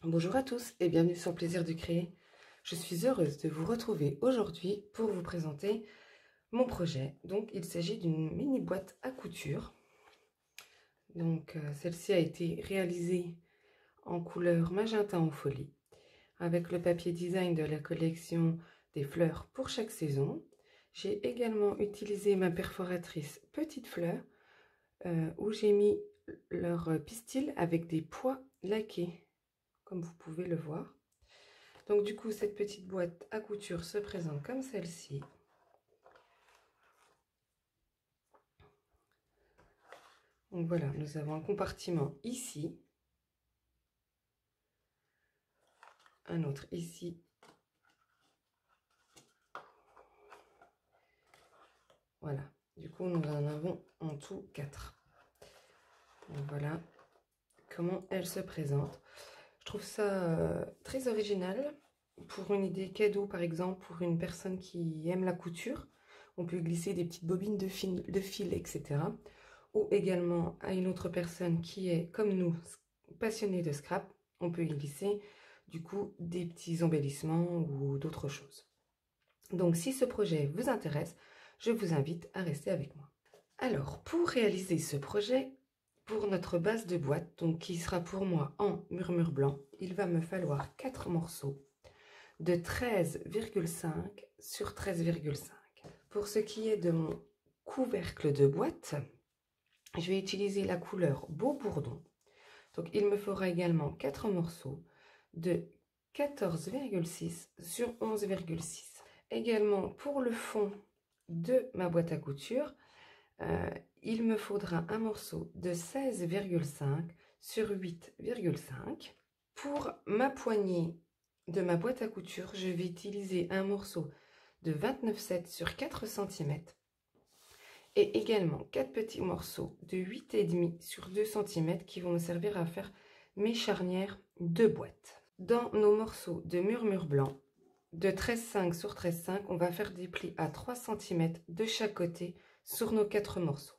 Bonjour à tous et bienvenue sur Plaisir de créer. Je suis heureuse de vous retrouver aujourd'hui pour vous présenter mon projet. Donc il s'agit d'une mini boîte à couture. Donc celle-ci a été réalisée en couleur magenta en folie avec le papier design de la collection des fleurs pour chaque saison. J'ai également utilisé ma perforatrice Petite Fleur où j'ai mis leur pistil avec des pois laqués, comme vous pouvez le voir. Donc du coup, cette petite boîte à couture se présente comme celle-ci. Donc voilà, nous avons un compartiment ici, un autre ici, voilà. Du coup, nous en avons en tout 4. Donc voilà comment elle se présente. Je trouve ça très original pour une idée cadeau, par exemple, pour une personne qui aime la couture. On peut glisser des petites bobines de fil, etc. Ou également à une autre personne qui est, comme nous, passionnée de scrap. On peut y glisser, du coup, des petits embellissements ou d'autres choses. Donc, si ce projet vous intéresse, je vous invite à rester avec moi. Alors, pour réaliser ce projet, pour notre base de boîte, donc qui sera pour moi en murmure blanc, il va me falloir 4 morceaux de 13,5 sur 13,5. Pour ce qui est de mon couvercle de boîte, je vais utiliser la couleur Beau Bourdon. Donc il me faudra également 4 morceaux de 14,6 sur 11,6. Également pour le fond de ma boîte à couture, il me faudra un morceau de 16,5 sur 8,5. Pour ma poignée de ma boîte à couture, je vais utiliser un morceau de 29,7 sur 4 cm. Et également 4 petits morceaux de 8,5 sur 2 cm qui vont me servir à faire mes charnières de boîte. Dans nos morceaux de murmure blanc, de 13,5 sur 13,5, on va faire des plis à 3 cm de chaque côté sur nos 4 morceaux.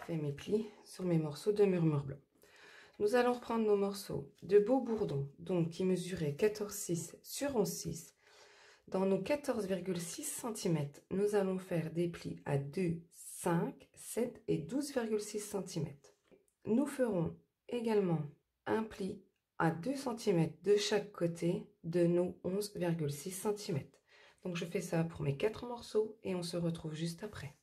Fait mes plis sur mes morceaux de murmure blanc. Nous allons prendre nos morceaux de Beau Bourdon, donc qui mesuraient 14,6 sur 11,6. Dans nos 14,6 cm, nous allons faire des plis à 2, 5, 7 et 12,6 cm. Nous ferons également un pli à 2 cm de chaque côté de nos 11,6 cm. Donc je fais ça pour mes 4 morceaux et on se retrouve juste après.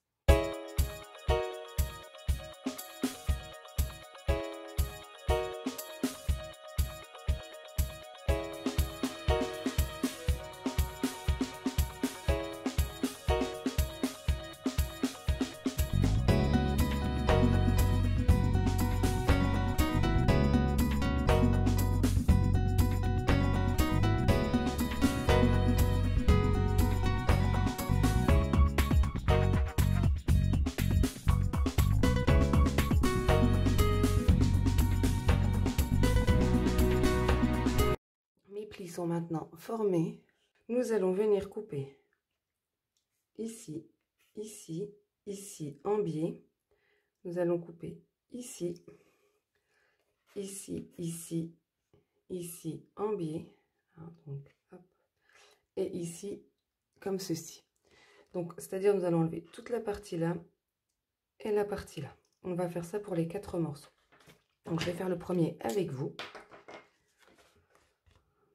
Mes plis sont maintenant formés. Nous allons venir couper ici, ici, ici en biais. Nous allons couper ici, ici, ici, ici en biais. Donc, hop. Et ici, comme ceci. Donc, c'est-à-dire nous allons enlever toute la partie là et la partie là. On va faire ça pour les 4 morceaux. Donc, je vais faire le premier avec vous.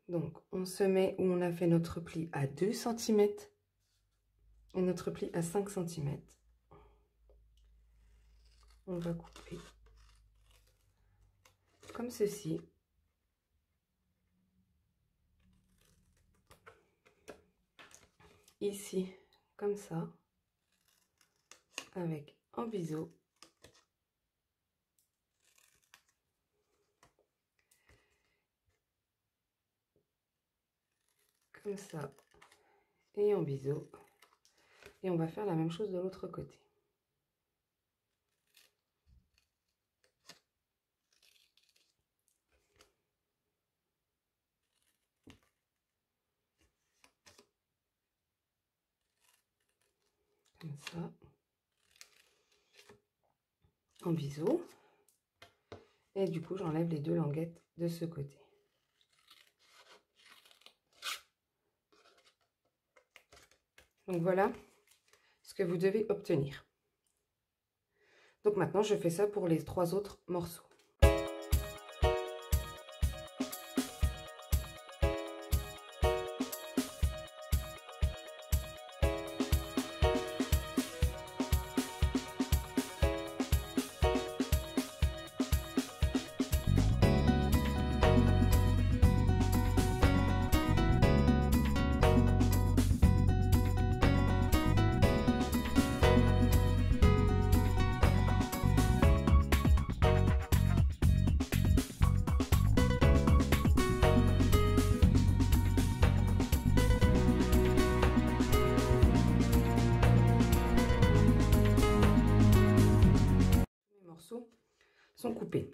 Donc, on se met où on a fait notre pli à 2 cm et notre pli à 5 cm. On va couper comme ceci. Ici, comme ça, avec un biseau. Comme ça, et en biseau. Et on va faire la même chose de l'autre côté. Comme ça. En biseau. Et du coup, j'enlève les deux languettes de ce côté. Donc voilà ce que vous devez obtenir. Donc maintenant, je fais ça pour les 3 autres morceaux. Sont coupés.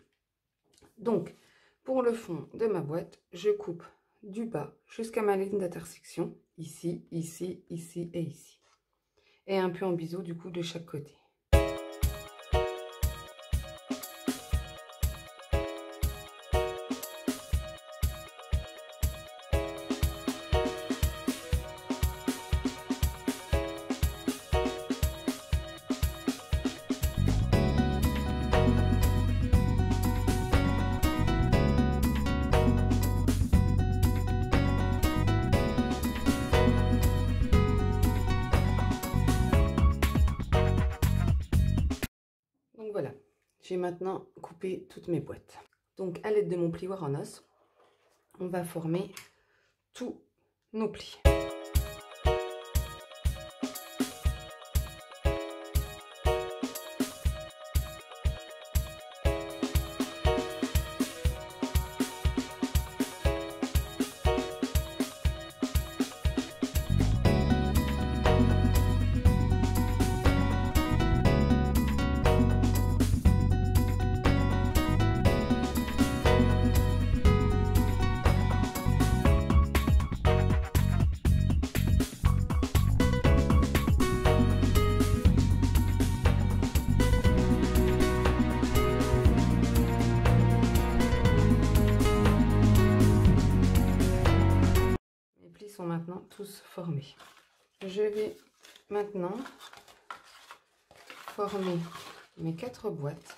Donc, pour le fond de ma boîte, je coupe du bas jusqu'à ma ligne d'intersection, ici, ici, ici et ici. Et un peu en biseau du coup de chaque côté. Donc voilà, j'ai maintenant coupé toutes mes boîtes. Donc à l'aide de mon plioir en os, on va former tous nos plis. Sont maintenant tous formés. Je vais maintenant former mes 4 boîtes.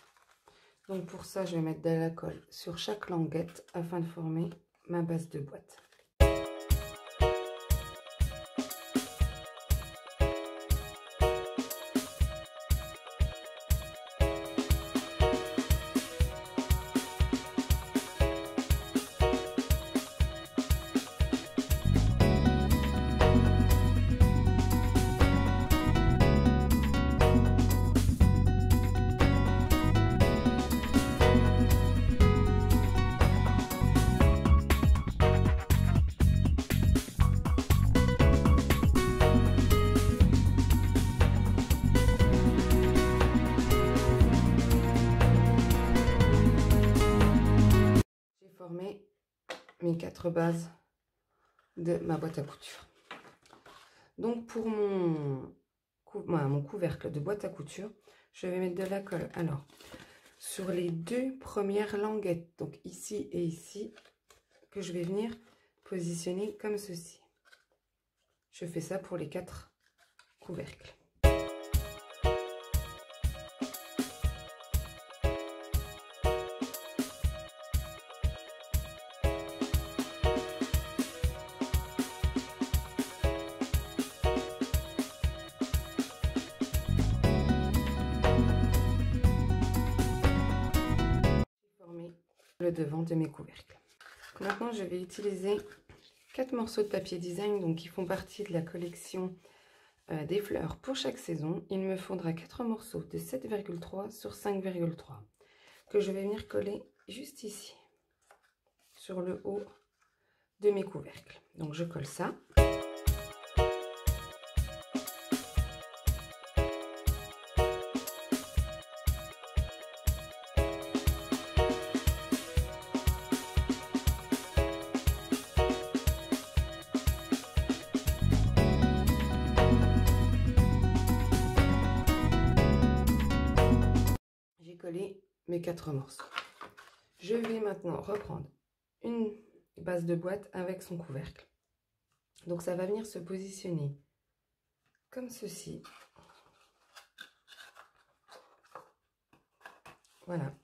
Donc pour ça, je vais mettre de la colle sur chaque languette afin de former ma base de boîte. Mes 4 bases de ma boîte à couture. Donc pour mon couvercle de boîte à couture, je vais mettre de la colle alors sur les 2 premières languettes, donc ici et ici, que je vais venir positionner comme ceci. Je fais ça pour les 4 couvercles. Le devant de mes couvercles. Maintenant, je vais utiliser 4 morceaux de papier design, donc qui font partie de la collection des fleurs pour chaque saison. Il me faudra 4 morceaux de 7,3 sur 5,3 que je vais venir coller juste ici, sur le haut de mes couvercles. Donc je colle ça. mes 4 morceaux. Je vais maintenant reprendre une base de boîte avec son couvercle. Donc ça va venir se positionner comme ceci. Voilà.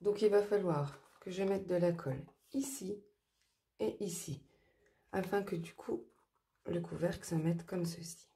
Donc il va falloir que je mette de la colle ici et ici, afin que du coup le couvercle se mette comme ceci.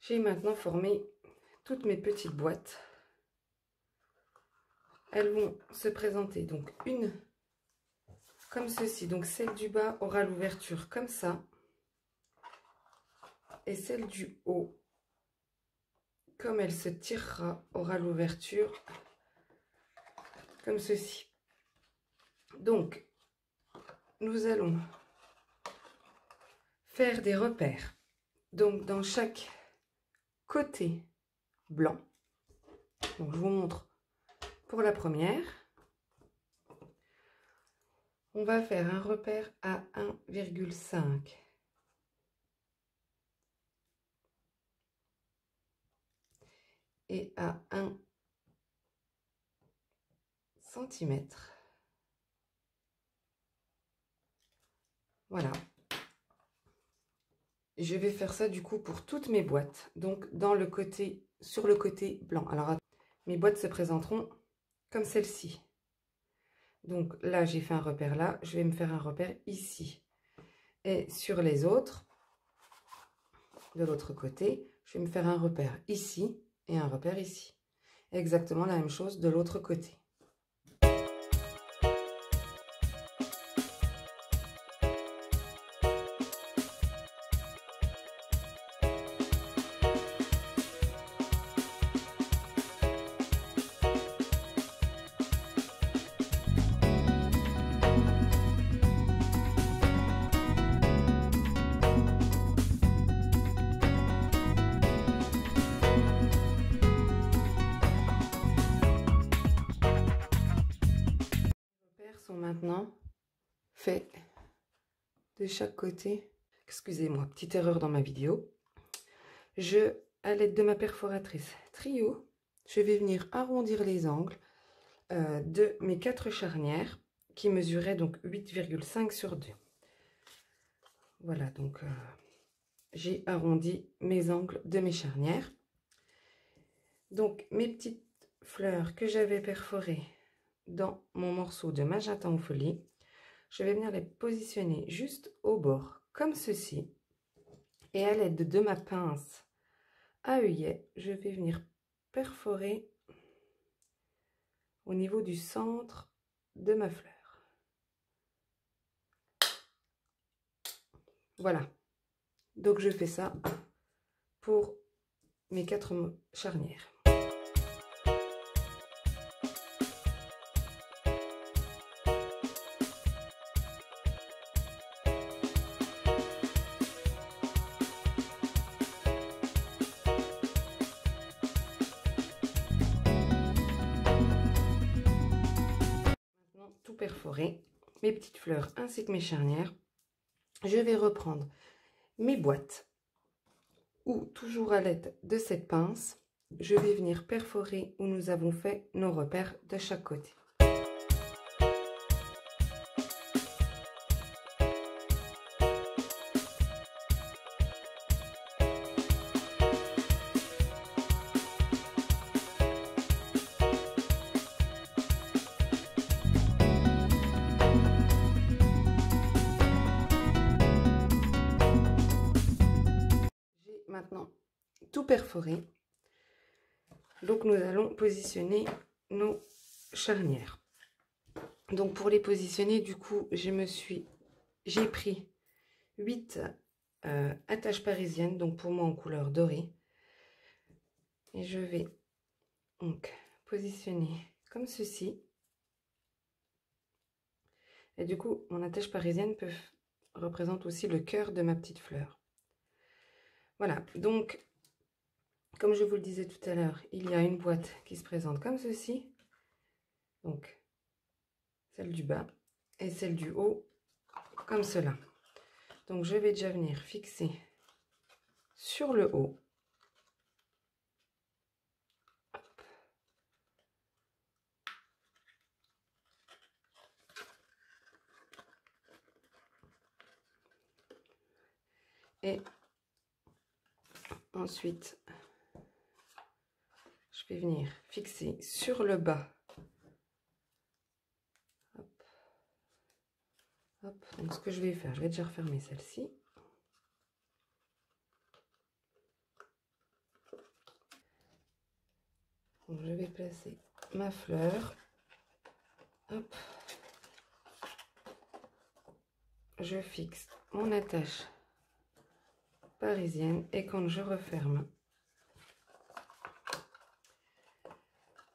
J'ai maintenant formé toutes mes petites boîtes. Elles vont se présenter donc une comme ceci. Donc celle du bas aura l'ouverture comme ça. Et celle du haut, comme elle se tirera, aura l'ouverture comme ceci. Donc, nous allons faire des repères. Donc, dans chaque côté blanc, donc je vous montre pour la première, on va faire un repère à 1,5. Et à 1 cm. Voilà. Je vais faire ça du coup pour toutes mes boîtes. Donc dans le côté, sur le côté blanc. Alors mes boîtes se présenteront comme celle-ci. Donc là j'ai fait un repère là, je vais me faire un repère ici. Et sur les autres, de l'autre côté, je vais me faire un repère ici et un repère ici. Exactement la même chose de l'autre côté. Sont maintenant faits de chaque côté. Excusez-moi, petite erreur dans ma vidéo. À l'aide de ma perforatrice Trio, je vais venir arrondir les angles de mes 4 charnières qui mesuraient donc 8,5 sur 2. Voilà, donc j'ai arrondi mes angles de mes charnières. Donc mes petites fleurs que j'avais perforées dans mon morceau de magenta en folie, je vais venir les positionner juste au bord comme ceci, et à l'aide de ma pince à œillet, je vais venir perforer au niveau du centre de ma fleur. Voilà, donc je fais ça pour mes 4 charnières. Perforer mes petites fleurs ainsi que mes charnières, je vais reprendre mes boîtes où, toujours à l'aide de cette pince, je vais venir perforer où nous avons fait nos repères de chaque côté. maintenant tout perforé. Donc nous allons positionner nos charnières. Donc pour les positionner, du coup, j'ai pris 8 attaches parisiennes, donc pour moi en couleur dorée. Et je vais donc positionner comme ceci. Et du coup, mon attache parisienne représente aussi le cœur de ma petite fleur. Voilà, donc comme je vous le disais tout à l'heure, il y a une boîte qui se présente comme ceci. Donc celle du bas et celle du haut comme cela. Donc je vais déjà venir fixer sur le haut. Hop. Et ensuite, je vais venir fixer sur le bas. Hop. Hop. Donc ce que je vais faire, je vais déjà refermer celle-ci. Donc je vais placer ma fleur. Hop. Je fixe mon attache parisienne et quand je referme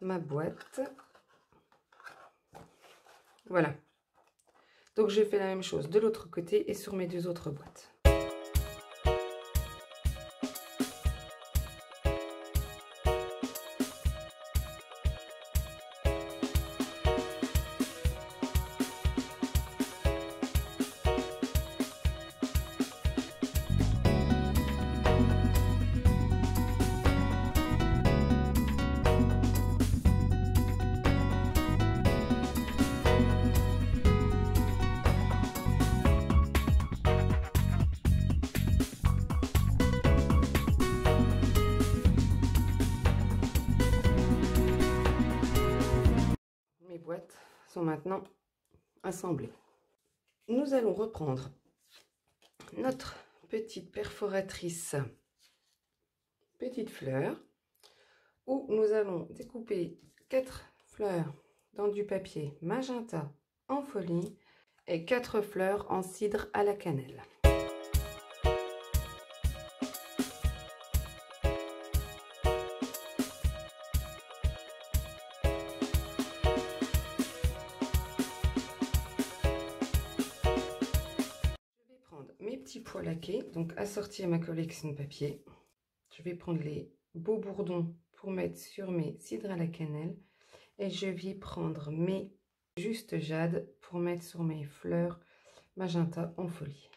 ma boîte, voilà. Donc je fais la même chose de l'autre côté et sur mes deux autres boîtes. Mes boîtes sont maintenant assemblées. Nous allons reprendre notre petite perforatrice petite fleur où nous allons découper 4 fleurs dans du papier magenta en folie et 4 fleurs en cidre à la cannelle. Mes petits pois laqués, donc assortis à ma collection de papier. Je vais prendre les beaux bourdons pour mettre sur mes cidres à la cannelle et je vais prendre mes juste jade pour mettre sur mes fleurs magenta en folie.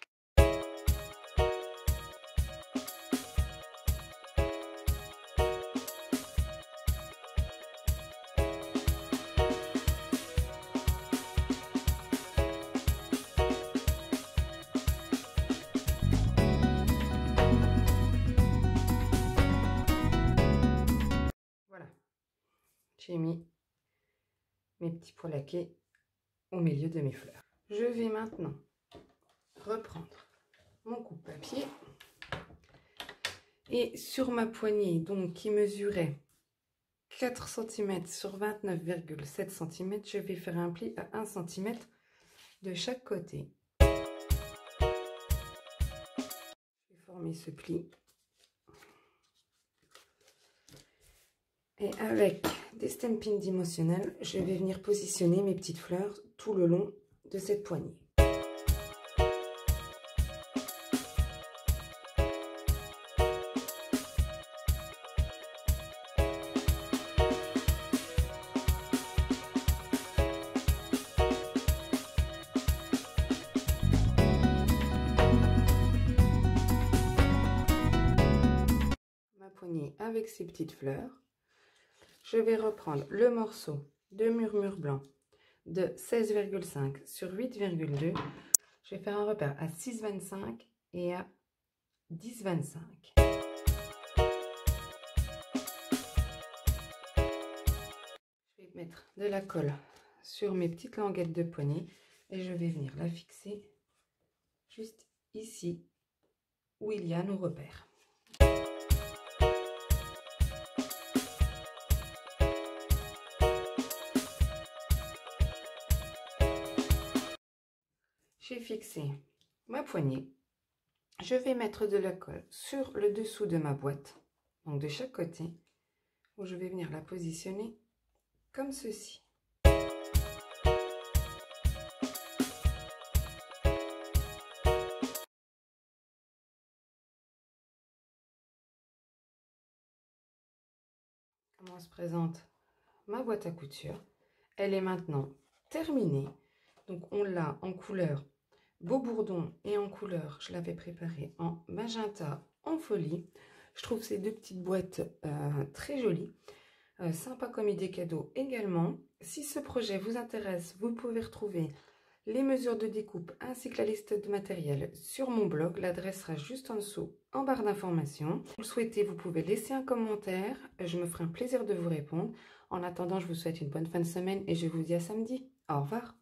J'ai mis mes petits pois laqués au milieu de mes fleurs. Je vais maintenant reprendre mon coupe-papier et sur ma poignée, donc qui mesurait 4 cm sur 29,7 cm, je vais faire un pli à 1 cm de chaque côté. Je vais former ce pli. Et avec des Stampin' D'Emotionnel, je vais venir positionner mes petites fleurs tout le long de cette poignée. Ma poignée avec ces petites fleurs. Je vais reprendre le morceau de murmure blanc de 16,5 sur 8,2. Je vais faire un repère à 6,25 et à 10,25. Je vais mettre de la colle sur mes petites languettes de poignée et je vais venir la fixer juste ici où il y a nos repères. vais fixer ma poignée. Je vais mettre de la colle sur le dessous de ma boîte, donc de chaque côté, où je vais venir la positionner comme ceci. Comment se présente ma boîte à couture? Elle est maintenant terminée. Donc on l'a en couleur Beau Bourdon et en couleur, je l'avais préparée en magenta en folie. Je trouve ces deux petites boîtes très jolies. Sympa comme idée cadeau également. Si ce projet vous intéresse, vous pouvez retrouver les mesures de découpe ainsi que la liste de matériel sur mon blog. L'adresse sera juste en dessous en barre d'informations. Si vous le souhaitez, vous pouvez laisser un commentaire. Je me ferai un plaisir de vous répondre. En attendant, je vous souhaite une bonne fin de semaine et je vous dis à samedi. Au revoir.